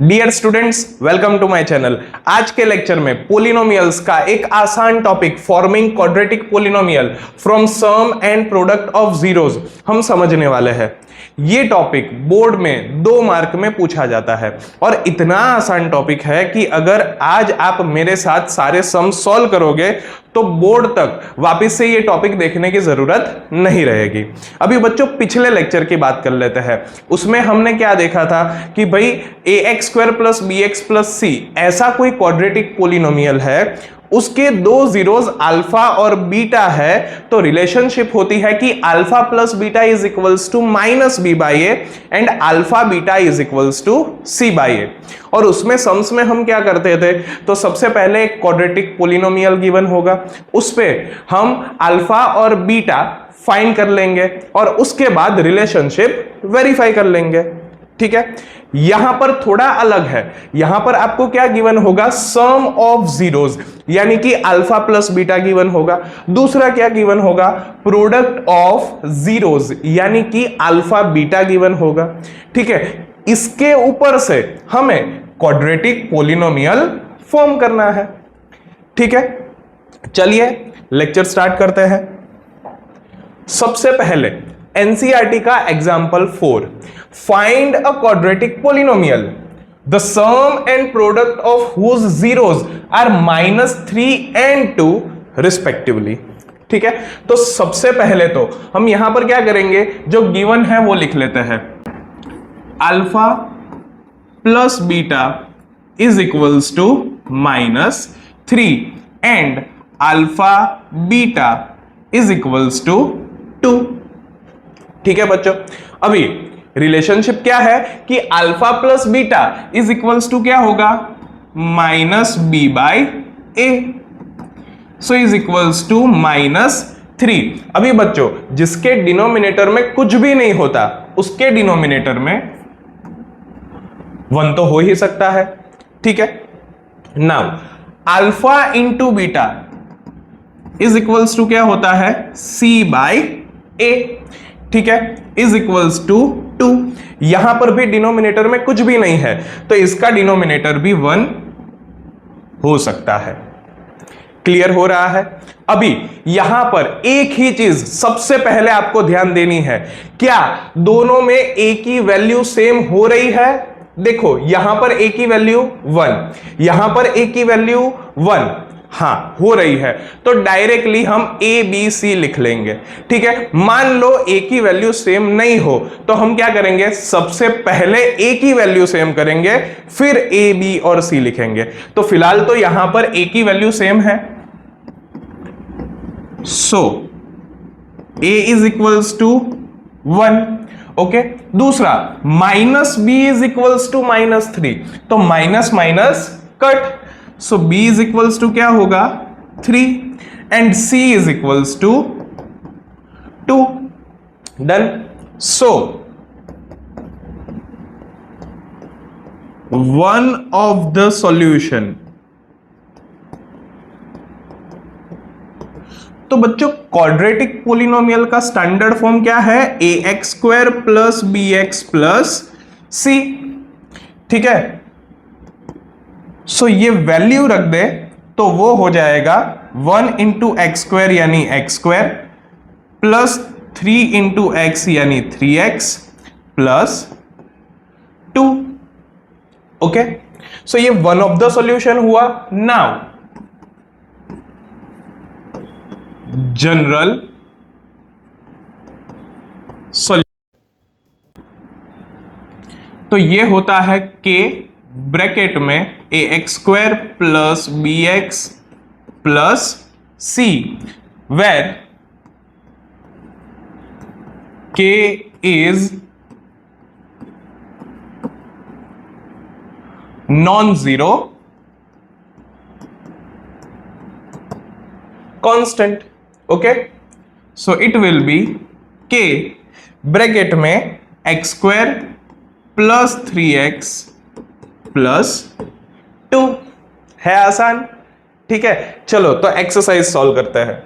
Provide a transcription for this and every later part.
Dear students, welcome to my channel. आज के lecture में पोलिनोमियल्स का एक आसान topic forming quadratic polynomial from sum and product of zeros हम समझने वाले हैं। ये टॉपिक बोर्ड में 2 मार्क में पूछा जाता है और इतना आसान टॉपिक है कि अगर आज आप मेरे साथ सारे सम सॉल्व करोगे तो बोर्ड तक वापस से ये टॉपिक देखने की जरूरत नहीं रहेगी। अभी बच्चों पिछले लेक्चर की बात कर लेते हैं। उसमें हमने क्या देखा था कि भाई ax² + bx + c ऐसा कोई क्वाड्रेटिक पोलिनोमियल है, उसके 2 जीरोज अल्फा और बीटा है, तो रिलेशनशिप होती है कि alpha + beta is equals to -b/a and alpha beta is equals to c/a। और उसमें सम्स में हम क्या करते थे, तो सबसे पहले एक क्वाड्रेटिक पोलिनोमियल गिवन होगा, उस पे हम अल्फा और बीटा फाइंड कर लेंगे और उसके बाद रिलेशनशिप वेरीफाई कर लेंगे। ठीक है, यहां पर थोड़ा अलग है। यहां पर आपको क्या गिवन होगा, सम ऑफ जीरोज, यानी कि अल्फा + बीटा गिवन होगा। दूसरा क्या गिवन होगा, प्रोडक्ट ऑफ जीरोज, यानी कि अल्फा बीटा गिवन होगा। ठीक है, इसके ऊपर से हमें क्वाड्रेटिक पोलिनोमियल फॉर्म करना है। ठीक है, चलिए लेक्चर स्टार्ट करते हैं। सबसे पहले एनसीईआरटी का example 4, find a quadratic polynomial the sum and product of whose zeros are -3 and 2 respectively. ठीक है, तो सबसे पहले तो हम यहां पर क्या करेंगे, जो गिवन है वो लिख लेते हैं। Alpha + beta is equals to -3 and alpha beta is equals to 2। ठीक है बच्चों, अभी रिलेशनशिप क्या है कि alpha + beta is equals to क्या होगा, -b/a, so is equals to -3। अभी बच्चों जिसके डिनोमिनेटर में कुछ भी नहीं होता उसके डिनोमिनेटर में 1 तो हो ही सकता है। ठीक है, now alpha * beta is equals to क्या होता है, c/a। ठीक है, इज इक्वल्स टू 2। यहां पर भी डिनोमिनेटर में कुछ भी नहीं है तो इसका डिनोमिनेटर भी 1 हो सकता है। क्लियर हो रहा है। अभी यहां पर एक ही चीज सबसे पहले आपको ध्यान देनी है, क्या दोनों में a की वैल्यू सेम हो रही है। देखो यहां पर a की वैल्यू 1, यहां पर a की वैल्यू 1, हाँ हो रही है, तो डायरेक्टली हम a b c लिख लेंगे। ठीक है, मान लो a की वैल्यू सेम नहीं हो तो हम क्या करेंगे, सबसे पहले a की वैल्यू सेम करेंगे फिर a b और c लिखेंगे। तो फिलहाल तो यहां पर a की वैल्यू सेम है, so a is equals to 1। Okay, दूसरा -b इज इक्वल्स टू -3, तो minus minus cut, so b is equals to क्या होगा, 3 and c is equals to 2। Done. So one of the solution, तो बच्चों quadratic polynomial का standard form क्या है, ax² + bx + c। ठीक है, सो ये वैल्यू रख दे तो वो हो जाएगा 1 × x² यानी x² + 3 × x यानी 3x + 2। ओके, सो ये वन ऑफ द सॉल्यूशन हुआ। नाउ जनरल सॉल्यूशन, तो ये होता है k ब्रैकेट में ax² + bx + c, where k is non-zero constant. okay, so it will be k bracket में x² + 3x + 2 है। आसान। ठीक है, चलो तो एक्सरसाइज सॉल्व करते हैं।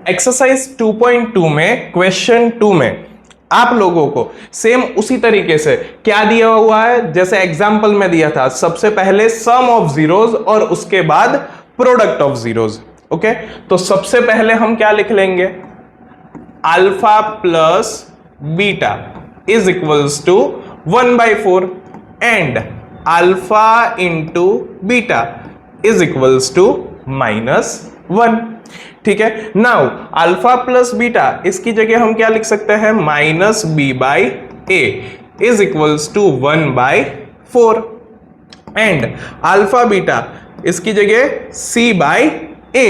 एक्सरसाइज 2.2 में क्वेश्चन 2 में आप लोगों को सेम उसी तरीके से क्या दिया हुआ है, जैसे एग्जाम्पल में दिया था, सबसे पहले सम ऑफ जीरोज और उसके बाद प्रोडक्ट ऑफ जीरोज। ओके, तो सबसे पहले हम क्या लिख लेंगे, alpha plus beta is equals to 1/4 and alpha into beta is equals to -1। ठीक है, नाउ अल्फा प्लस बीटा, इसकी जगह हम क्या लिख सकते हैं, -b/a is equals to 1/4 and alpha beta, इसकी जगह c/a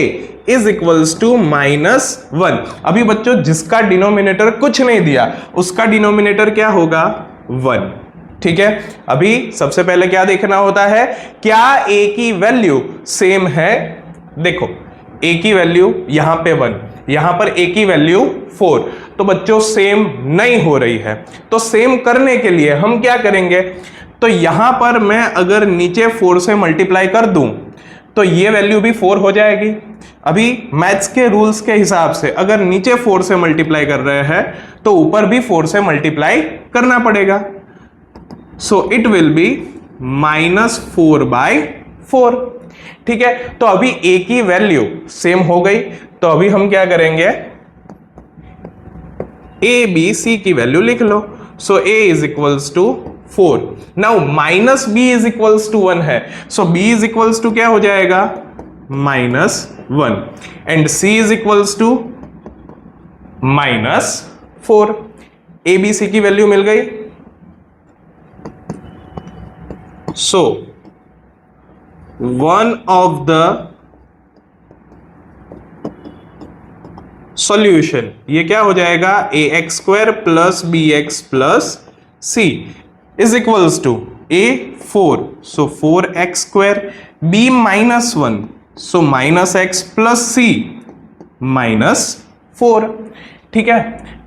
इज इक्वल्स टू -1। अभी बच्चों जिसका डिनोमिनेटर कुछ नहीं दिया उसका डिनोमिनेटर क्या होगा, 1। ठीक है, अभी सबसे पहले क्या देखना होता है, क्या a की वैल्यू सेम है। देखो a की वैल्यू यहां पे 1, यहां पर a की वैल्यू 4, तो बच्चों सेम नहीं हो रही है। तो सेम करने के लिए हम क्या करेंगे, तो यहां पर मैं अगर नीचे 4 से मल्टीप्लाई कर दूं तो ये वैल्यू भी 4 हो जाएगी। अभी मैथ्स के रूल्स के हिसाब से अगर नीचे 4 से मल्टीप्लाई कर रहे हैं तो ऊपर भी 4 से मल्टीप्लाई करना पड़ेगा। सो इट विल बी -4/4। ठीक है, तो अभी a की वैल्यू सेम हो गई, तो अभी हम क्या करेंगे, a b c की वैल्यू लिख लो। So a is equals to 4। Now -b is equals to 1 है, so b is equals to क्या हो जाएगा, -1 and c is equals to -4। a b c की वैल्यू मिल गई। So one of the solution, ये क्या हो जाएगा, ax² plus bx plus c is equals to a 4, so 4x², b -1, so -x plus c -4। ठीक है,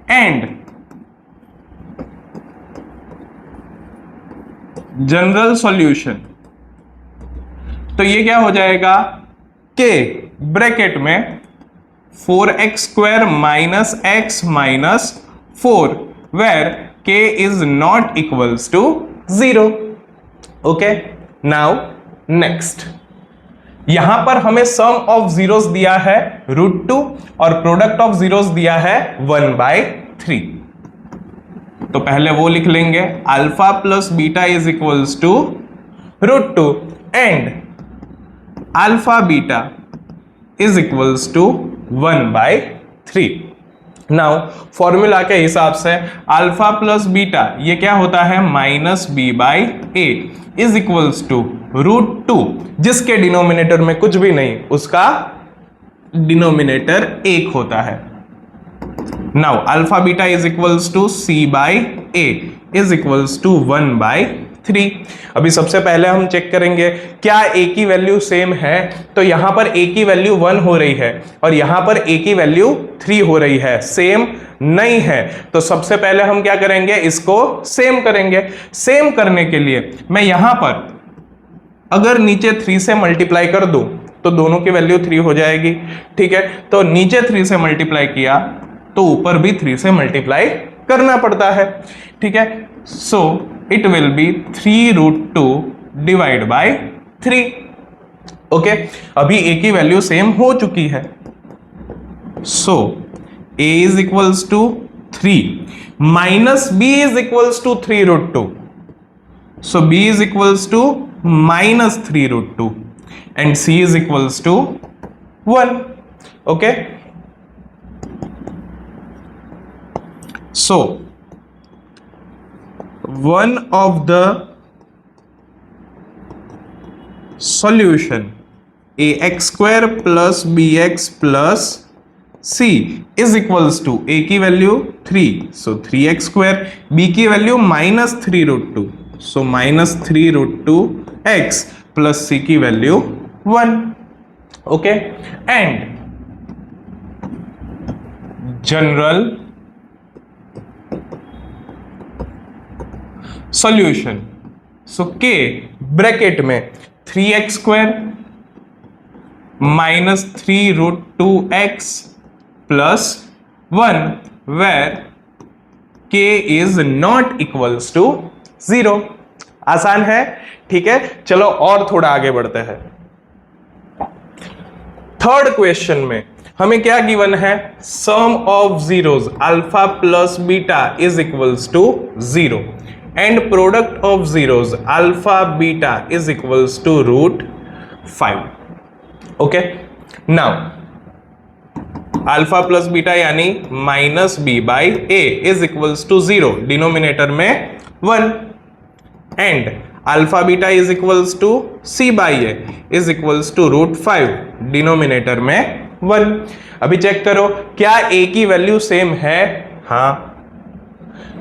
एंड जनरल सॉल्यूशन, तो ये क्या हो जाएगा, k ब्रैकेट में 4x² minus x minus 4 where k is not equals to 0। Okay, now next, यहां पर हमें सम ऑफ जीरोस दिया है √2 और प्रोडक्ट ऑफ जीरोस दिया है 1/3। तो पहले वो लिख लेंगे, alpha plus beta is equals to √2 and alpha beta is equals to 1/3। Now formula के हिसाब से अल्फा प्लस बीटा ये क्या होता है, -b/a इज इक्वल्स टू √2, जिसके डिनोमिनेटर में कुछ भी नहीं, उसका डिनोमिनेटर 1 होता है। Now alpha beta is equals to c/a is equals to 1/3। अभी सबसे पहले हम चेक करेंगे क्या a की वैल्यू सेम है, तो यहां पर a की वैल्यू 1 हो रही है और यहां पर a की वैल्यू 3 हो रही है, सेम नहीं है। तो सबसे पहले हम क्या करेंगे, इसको सेम करेंगे। सेम करने के लिए मैं यहां पर अगर नीचे 3 से मल्टीप्लाई कर दूं तो दोनों की वैल्यू 3 हो जाएगी। ठीक है, तो नीचे 3 से मल्टीप्लाई किया तो ऊपर भी 3 से मल्टीप्लाई करना पड़ता है। ठीक है, so it will be 3√2 divide by 3। Okay, अभी a की वैल्यू सेम हो चुकी है। So a is equals to 3 minus b is equals to 3√2, so b is equals to -3√2 and c is equals to 1। Okay, so one of the solution ax² plus bx plus c is equals to a की value 3, so 3x², b की value -3√2, so -3√2x plus c की value 1। Okay, and general solution, so k bracket में 3x² -3√2x plus 1 where k is not equals to 0। आसान है, ठीक है। चलो और थोड़ा आगे बढ़ते हैं। थर्ड क्वेश्चन में हमें क्या गिवन है, sum of zeros alpha plus beta is equals to 0 and product of zeros alpha beta is equals to √5। Okay, now alpha plus beta यानी -b/a is equals to 0, denominator में 1, and alpha beta is equals to c/a is equals to √5, denominator में 1। अभी check करो क्या a की value same है, हाँ,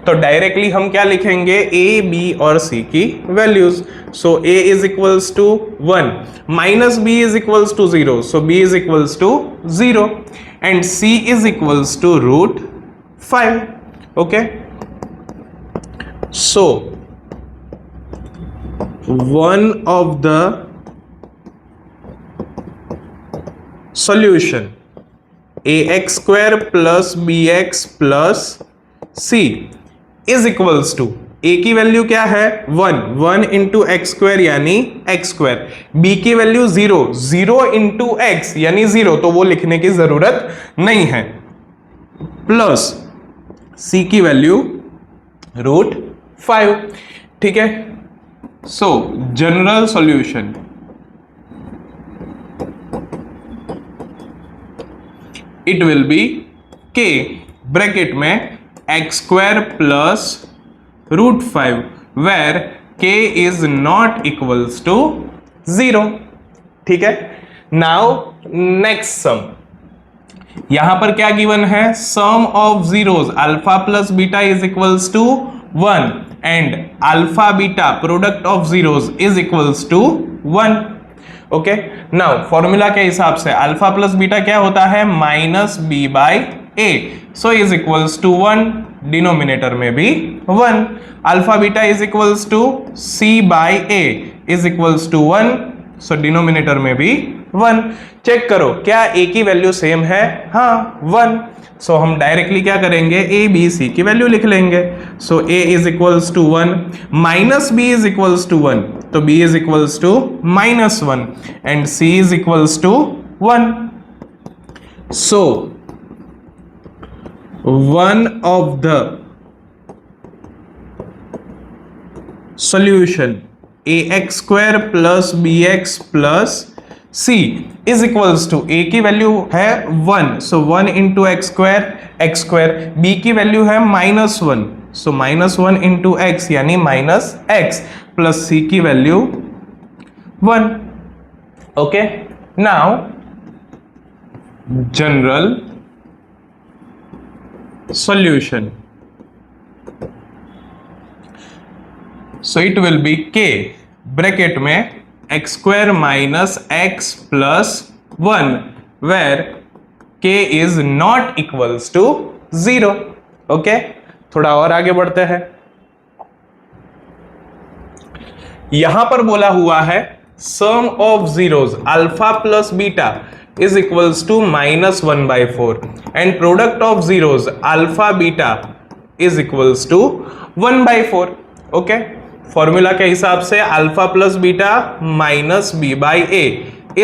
तो डायरेक्टली हम क्या लिखेंगे, a, b और c की values. So a is equals to 1 minus b is equals to 0, so b is equals to 0 and c is equals to √5। Okay, so one of the solution ax square plus bx plus c is equals to a की value क्या है 1 into x square यानी x square, b की value 0 into x यानी 0, तो वो लिखने की जरूरत नहीं है, प्लस c की वैल्यू √5। ठीक है, so general solution it will be k bracket में x square plus √5 where k is not equals to 0। ठीक है, now next sum, यहां पर क्या गिवन है, sum of zeros alpha plus beta is equals to 1 and alpha beta product of zeros is equals to 1। Okay, now formula के हिसाब से alpha plus beta क्या होता है, -b/a, so is equals to 1, denominator में भी 1। Alpha beta is equals to c/a is equals to 1, so denominator में भी 1। चेक करो क्या a की वैल्यू सेम है, हाँ 1, सो हम डायरेक्टली क्या करेंगे, a b c की वैल्यू लिख लेंगे। So a is equals to 1 minus b is equals to 1, तो b is equals to -1 and c is equals to 1। So one of the solution ax square plus bx plus c is equals to a की value है 1, सो 1 into x square, b की value है -1, सो -1 into x यानी -x plus c की value 1। Okay, now general solution, so it will be k bracket में x square minus x plus 1 where k is not equals to 0। Okay, थोड़ा और आगे बढ़ते हैं। यहां पर बोला हुआ है sum of zeros alpha plus beta is equals to -1/4 and product of zeros alpha beta is equals to 1/4। Okay, formula के हिसाब से alpha plus beta -b/a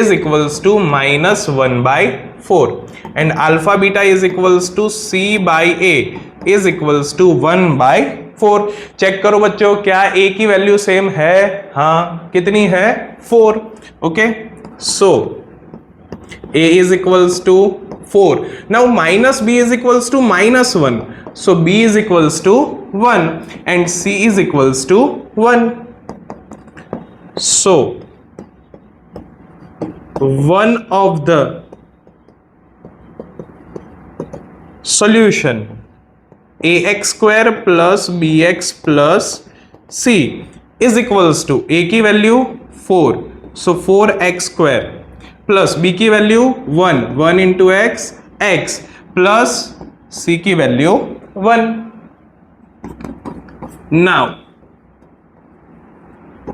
is equals to -1/4 and alpha beta is equals to c/a is equals to 1/4। Check करो बच्चों क्या a की value same है, हाँ, कितनी है 4। Okay, so a is equals to 4, now minus b is equals to -1, so b is equals to 1 and c is equals to 1। so one of the solution ax square plus bx plus c is equals to a की value 4, so 4x square plus b की value 1 into x plus c की value 1। Now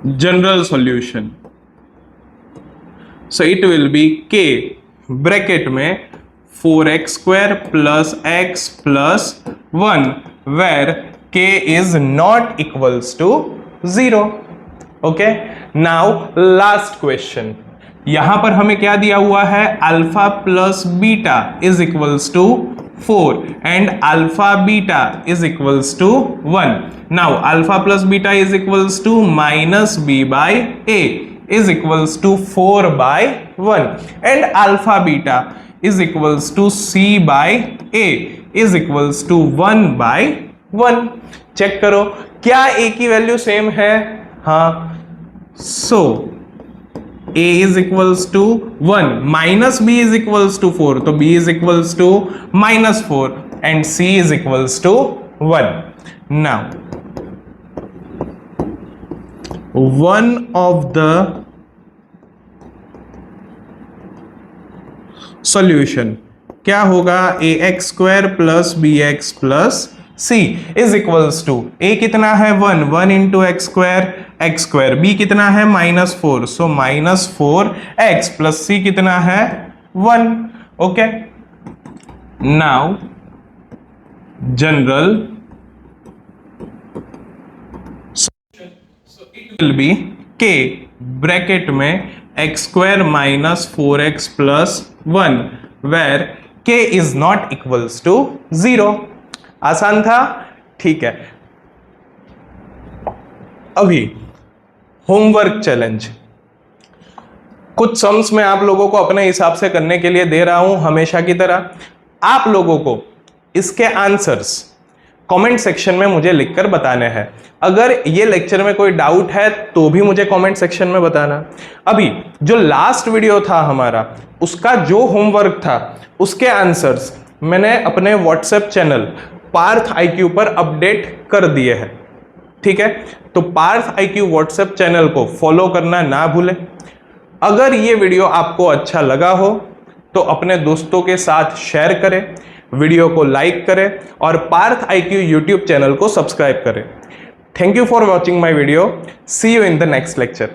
general solution, so it will B k bracket में 4x square plus x plus 1 where k is not equals to 0. Okay, now last question. यहां पर हमें क्या दिया हुआ है? Alpha plus beta is equals to 4 and alpha beta is equals to 1. Now alpha plus beta is equals to minus B by A is equals to 4 by 1 and alpha beta is equals to C by A is equals to 1 by 1. Check करो क्या ए की value same है? हाँ, so a is equals to 1 minus b is equals to 4, तो b is equals to minus 4 and c is equals to 1. Now one of the solution क्या होगा? ax square plus bx plus c is equals to a कितना है? 1 into x square, b कितना है? -4, so -4x plus c कितना है? 1. Okay, now general so it will be k bracket में x square minus 4x plus 1 where k is not equals to 0. आसान था? ठीक है. अभी होमवर्क चैलेंज, कुछ सम्स मैं आप लोगों को अपने हिसाब से करने के लिए दे रहा हूं हमेशा की तरह. आप लोगों को इसके आंसर्स कमेंट सेक्शन में मुझे लिखकर बताने हैं. अगर ये लेक्चर में कोई डाउट है तो भी मुझे कमेंट सेक्शन में बताना. अभी जो लास्ट वीडियो था हमारा, उसका जो होमवर्क था उसके आंसर्स मैंने अपने व्हाट्सएप चैनल पार्थ IQ पर अपडेट कर दिए हैं. ठीक है, तो पार्थ IQ व्हाट्सएप चैनल को फॉलो करना ना भूलें. अगर ये वीडियो आपको अच्छा लगा हो तो अपने दोस्तों के साथ शेयर करें, वीडियो को लाइक करें और पार्थ IQ यूट्यूब चैनल को सब्सक्राइब करें. Thank you for watching my video. See you in the next lecture.